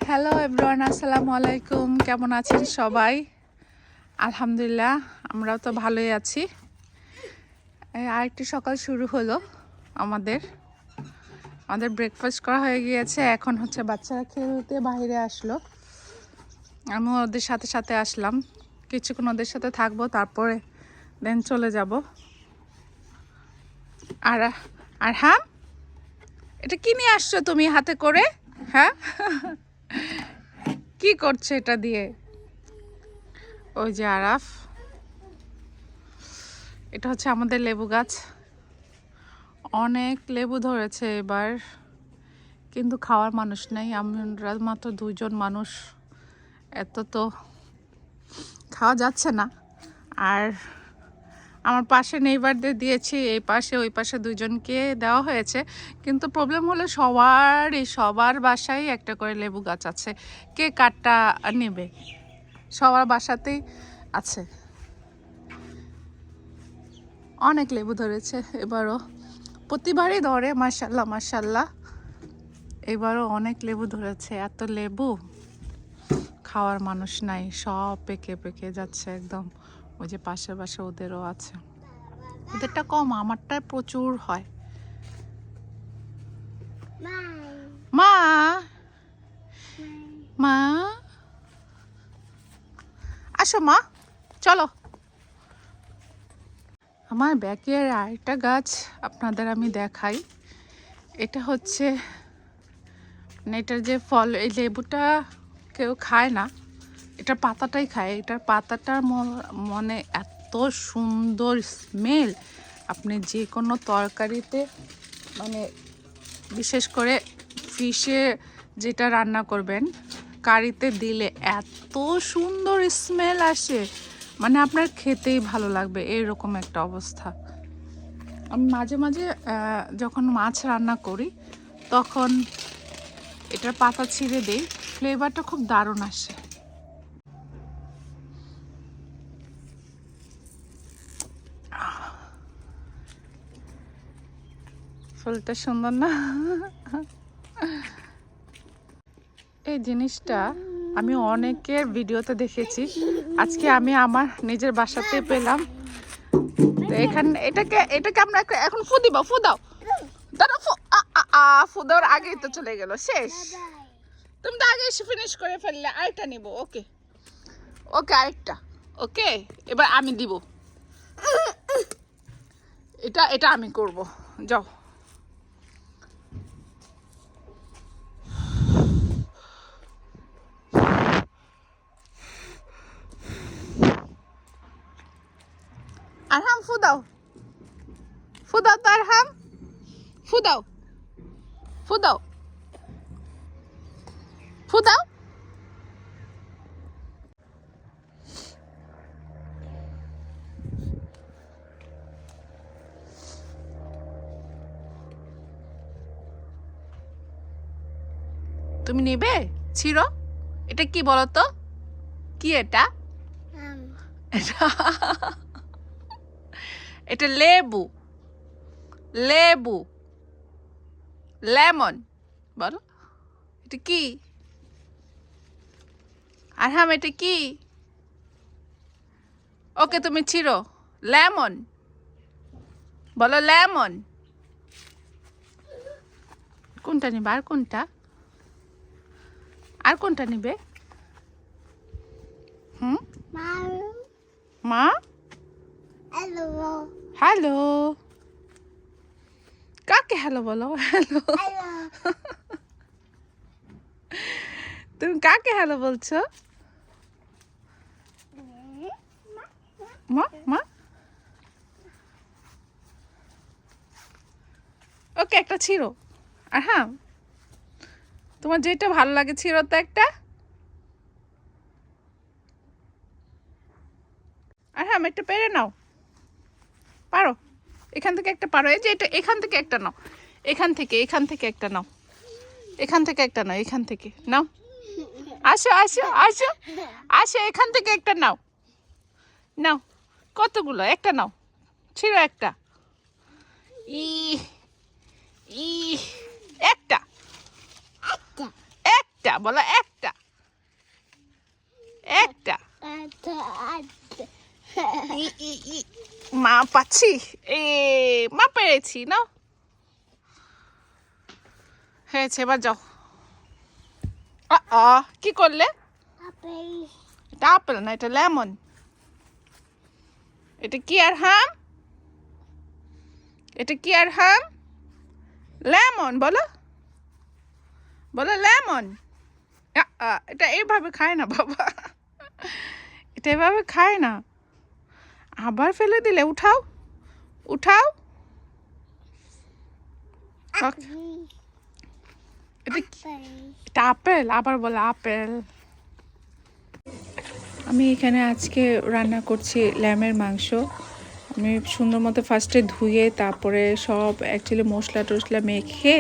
Hello everyone, আসসালামু আলাইকুম। কেমন আছেন সবাই? আলহামদুলিল্লাহ, আমরাও তো ভালোই আছি। আরেকটি সকাল শুরু হলো। আমাদের ব্রেকফাস্ট করা হয়ে গিয়েছে। এখন হচ্ছে বাচ্চারা খেলতে বাইরে আসলো, আমি ওদের সাথে সাথে আসলাম। কিছুক্ষণ ওদের সাথে থাকবো, তারপরে দেন চলে যাব। আর আর হ্যাঁ, এটা কি নিয়ে আসছো তুমি হাতে করে? হ্যাঁ, কি করছে এটা দিয়ে? ওই যে আরাফ, এটা হচ্ছে আমাদের লেবু গাছ। অনেক লেবু ধরেছে এবার, কিন্তু খাওয়ার মানুষ নেই। আমরা মাত্র 2জন মানুষ, এত তো খাওয়া যাচ্ছে না। আর আমার পাশে নেইবারদের দিয়েছি, এই পাশে ওই পাশে 2জনকে দেওয়া হয়েছে। কিন্তু প্রবলেম হলো সবার বাসায় একটা করে লেবু গাছ আছে। কে কাঠটা নেবে? সবার বাসাতেই আছে। অনেক লেবু ধরেছে এবারও, প্রতিবারই ধরে। মাশাল্লাহ মাশাল্লাহ, এবারও অনেক লেবু ধরেছে। এত লেবু, খাওয়ার মানুষ নাই, সব পেকে পেকে যাচ্ছে একদম। ওই যে পাশে পাশে ওদেরও আছে, ওদেরটা কম, আমারটায় প্রচুর হয়। মা মা আসো মা, চলো। আমার ব্যাকের আরেকটা গাছ আপনাদের আমি দেখাই। এটা হচ্ছে এটার যে ফল, এই লেবুটা কেউ খায় না, এটার পাতাটাই খায়। এটার পাতাটার মানে এত সুন্দর স্মেল, আপনি যে কোনো তরকারিতে, মানে বিশেষ করে ফিশে যেটা রান্না করবেন, কারিতে দিলে এত সুন্দর স্মেল আসে, মানে আপনার খেতেই ভালো লাগবে, এরকম একটা অবস্থা। আমি মাঝে মাঝে যখন মাছ রান্না করি তখন এটার পাতা ছিঁড়ে দিই, ফ্লেভারটা খুব দারুণ আসে। ফুলটা সুন্দর না? এই জিনিসটা আমি অনেকের ভিডিওতে দেখেছি, আজকে আমি আমার নিজের বাসাতে পেলাম। তো এটাকে আমরা এখন ফু দিব। ফু দাও, দাঁড়া, ফু দেওয়ার আগেই তো চলে গেল, শেষ। তুমি তো আগে এসে ফিনিশ করে ফেললে। আরেকটা নিব, ওকে ওকে, আরেকটা ওকে। এবার আমি দিব, এটা আমি করব। যাও। আরহাম ফু দাও, ফু দাও তো আরহাম, ফু দাও, ফু দাও, ফু দাও। তুমি নেবে? ছিড়ো। এটা কি বলো তো? কি এটা? এটা লেবু, লেবু, লেমন বলো। এটা কি আরহাম? এটা কি? ওকে, তুমি ছিড়ো। লেমন বলো, লেমন। কোনটা নিবে? আর কোনটা? আর কোনটা নিবে? হুম, মা হ্যালো, কাকে হ্যালো বলো? হ্যালো, তুমি কাকে হ্যালো বলছো? মা মা, ওকে একটা ছিড়ো। আর হ্যাঁ, তোমার যেটা ভালো লাগে ছিড়ো তো একটা। আর হ্যাঁ, একটা পেরে নাও, পারো। এখান থেকে একটা পারো। এই যে এটা, এখান থেকে একটা নাও, এখান থেকে একটা নাও, এখান থেকে একটা নাও, এখান থেকে নাও। আসো আসো আসো আসো, এখান থেকে একটা নাও, নাও। কতগুলো? একটা নাও, ছিড়ো একটা। ই ই একটা, একটা বলো, একটা মা পাচ্ছি মা পেরেছি না হয়েছে এবার যাও কি করলে এটা আপেল না এটা লেমন এটা কি আর হাম এটা কি আর হাম লেমন বলো বলো লেমন এটা এইভাবে খায় না বাবা এটা এভাবে খায় না আবার ফেলে দিলে উঠাও উঠাও এটা আপেল আবার বলে আপেল আমি এখানে আজকে রান্না করছি ল্যামের মাংস আমি সুন্দর মতো ফার্স্টে ধুয়ে তারপরে সব অ্যাকচুয়ালি মশলা টশলা মেখে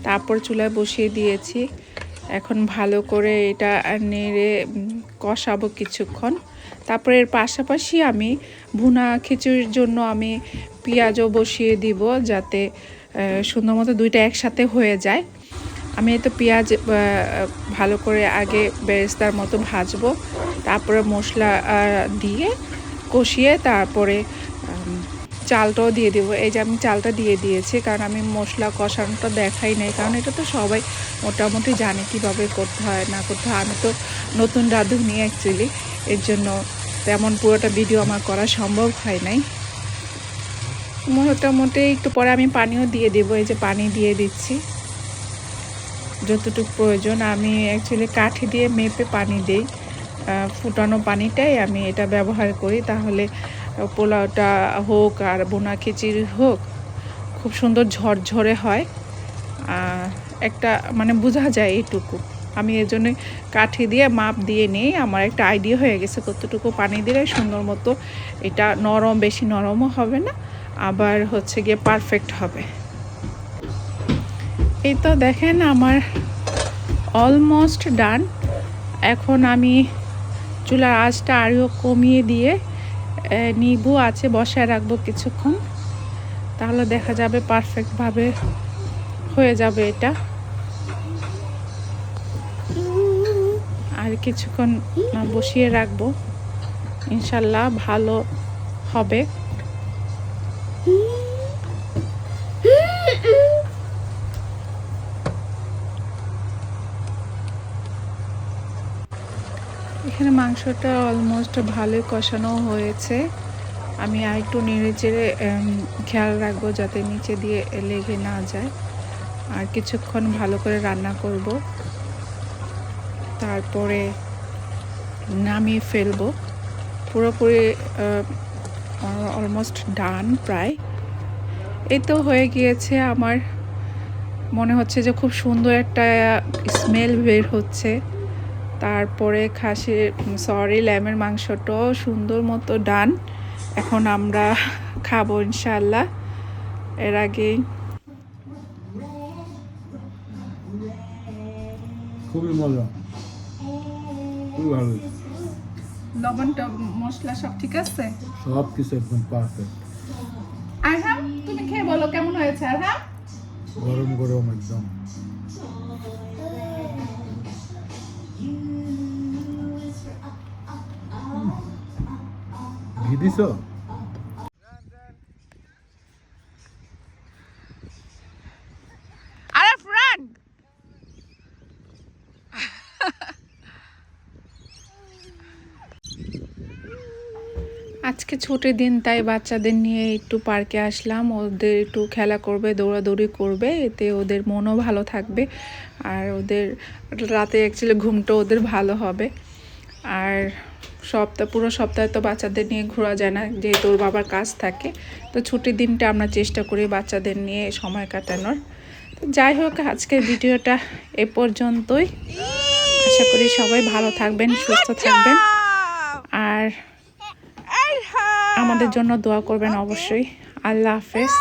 তারপর চুলায় বসিয়ে দিয়েছি এখন ভালো করে এটা নেড়ে কষাবো কিছুক্ষণ তারপরে এর পাশাপাশি আমি ভুনা খিচুড়ির জন্য আমি পেঁয়াজও বসিয়ে দিব যাতে সুন্দর মতো দুইটা একসাথে হয়ে যায় আমি তো পেঁয়াজ ভালো করে আগে বেরেস্তার মতো ভাজবো তারপরে মশলা দিয়ে কষিয়ে তারপরে চালটাও দিয়ে দেবো এই যে আমি চালটা দিয়ে দিয়েছি কারণ আমি মশলা কষানোটা দেখাই নাই কারণ এটা তো সবাই মোটামুটি জানে কীভাবে করতে হয় না করতে হয় আমি তো নতুন রাঁধুনি অ্যাকচুয়ালি এর জন্য তেমন পুরোটা ভিডিও আমার করা সম্ভব হয় নাই মোটামুটি একটু পরে আমি পানিও দিয়ে দেবো এই যে পানি দিয়ে দিচ্ছি যতটুকু প্রয়োজন আমি অ্যাকচুয়ালি কাঠি দিয়ে মেপে পানি দিই ফুটানো পানিটাই আমি এটা ব্যবহার করি তাহলে পোলাওটা হোক আর বোনা খিচুড়ি হোক খুব সুন্দর ঝরঝরে হয় একটা মানে বোঝা যায় এইটুকু আমি এর জন্য কাঠি দিয়ে মাপ দিয়ে নিই আমার একটা আইডিয়া হয়ে গেছে কতটুকু পানি দিলে সুন্দর মতো এটা নরম বেশি নরমও হবে না আবার হচ্ছে গিয়ে পারফেক্ট হবে এই তো দেখেন আমার অলমোস্ট ডান এখন আমি চুলার আঁচটা আরও কমিয়ে দিয়ে নিবু আছে বসায় রাখবো কিছুক্ষণ তাহলে দেখা যাবে পারফেক্টভাবে হয়ে যাবে এটা আর কিছুক্ষণ বসিয়ে রাখবো ইনশাল্লাহ ভালো হবে এখানে মাংসটা অলমোস্ট ভালোই কষানো হয়েছে আমি আর একটু নেড়ে চেড়ে খেয়াল রাখবো যাতে নিচে দিয়ে লেগে না যায় আর কিছুক্ষণ ভালো করে রান্না করব তারপরে নামিয়ে ফেলবো পুরোপুরি অলমোস্ট ডান প্রায় এই তো হয়ে গিয়েছে আমার মনে হচ্ছে যে খুব সুন্দর একটা স্মেল বের হচ্ছে তারপরে ল্যামের মাংসটাও সুন্দর মতো ডান এখন আমরা খাবো ইনশাল্লাহ এর আগে খুবই মজা খুবই ভালো লবণটা মশলা সব ঠিক আছে সব কিছু একদম পারফেক্ট আরহাম তুমি খেয়ে বলো কেমন হয়েছে আরহাম গরম গরম একদম ঘি দিছ আরে ফ্রেন্ড আজকে ছুটির দিন তাই বাচ্চাদের নিয়ে একটু পার্কে আসলাম ওদের একটু খেলা করবে দৌড়াদৌড়ি করবে এতে ওদের মনও ভালো থাকবে আর ওদের রাতে অ্যাকচুয়ালি ঘুমটা ওদের ভালো হবে আর পুরো সপ্তাহে তো বাচ্চাদের নিয়ে ঘোরা যায় না যেহেতু ওর বাবার কাজ থাকে তো ছুটির দিনটা আমরা চেষ্টা করি বাচ্চাদের নিয়ে সময় কাটানোর তো যাই হোক আজকের ভিডিওটা এ পর্যন্তই আশা করি সবাই ভালো থাকবেন সুস্থ থাকবেন আর আমাদের জন্য দোয়া করবেন অবশ্যই আল্লাহ হাফেজ